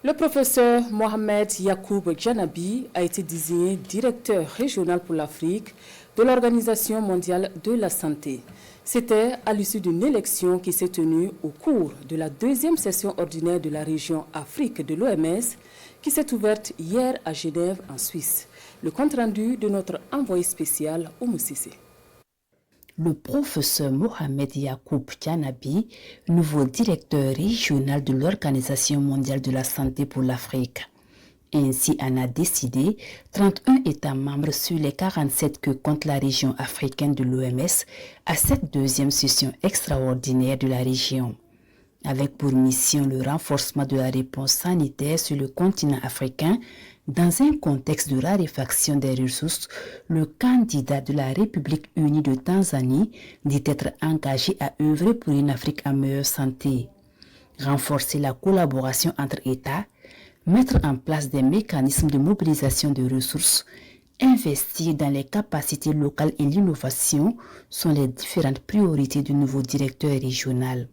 Le professeur Mohamed Yacoub Djanabi a été désigné directeur régional pour l'Afrique de l'Organisation mondiale de la santé. C'était à l'issue d'une élection qui s'est tenue au cours de la deuxième session ordinaire de la région Afrique de l'OMS qui s'est ouverte hier à Genève en Suisse. Le compte-rendu de notre envoyé spécial Oumou Cissé. Le professeur Mohamed Yacoub Djanabi, nouveau directeur régional de l'Organisation mondiale de la santé pour l'Afrique. Ainsi en a décidé 31 États membres sur les 47 que compte la région africaine de l'OMS à cette deuxième session extraordinaire de la région. Avec pour mission le renforcement de la réponse sanitaire sur le continent africain, dans un contexte de raréfaction des ressources, le candidat de la République unie de Tanzanie dit être engagé à œuvrer pour une Afrique en meilleure santé. Renforcer la collaboration entre États, mettre en place des mécanismes de mobilisation de ressources, investir dans les capacités locales et l'innovation sont les différentes priorités du nouveau directeur régional.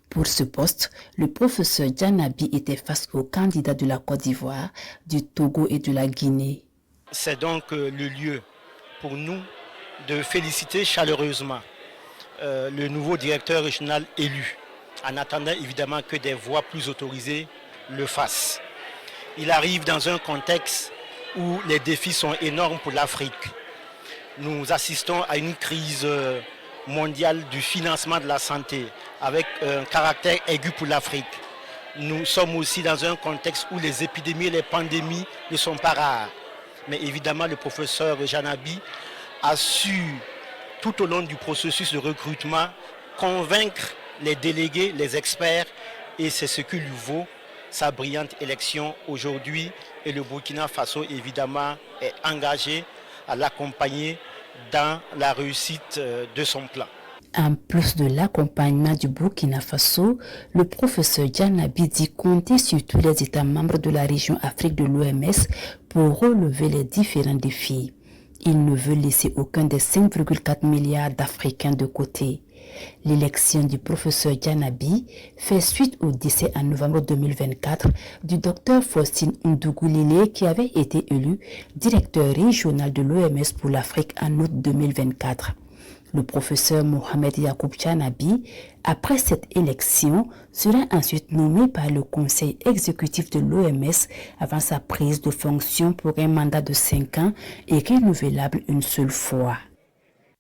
Pour ce poste, le professeur Djanabi était face aux candidats de la Côte d'Ivoire, du Togo et de la Guinée. C'est donc le lieu pour nous de féliciter chaleureusement le nouveau directeur régional élu, en attendant évidemment que des voix plus autorisées le fassent. Il arrive dans un contexte où les défis sont énormes pour l'Afrique. Nous assistons à une crise mondiale du financement de la santé avec un caractère aigu pour l'Afrique. Nous sommes aussi dans un contexte où les épidémies et les pandémies ne sont pas rares. Mais évidemment, le professeur Djanabi a su, tout au long du processus de recrutement, convaincre les délégués, les experts, et c'est ce qui lui vaut sa brillante élection aujourd'hui. Et le Burkina Faso, évidemment, est engagé à l'accompagner dans la réussite de son plan. En plus de l'accompagnement du Burkina Faso, le professeur Djanabi dit compter sur tous les États membres de la région Afrique de l'OMS pour relever les différents défis. Il ne veut laisser aucun des 5,4 milliards d'Africains de côté. L'élection du professeur Djanabi fait suite au décès en novembre 2024 du docteur Faustin Ndougoulilé qui avait été élu directeur régional de l'OMS pour l'Afrique en août 2024. Le professeur Mohamed Yacoub Djanabi, après cette élection, sera ensuite nommé par le conseil exécutif de l'OMS avant sa prise de fonction pour un mandat de 5 ans et renouvelable une seule fois.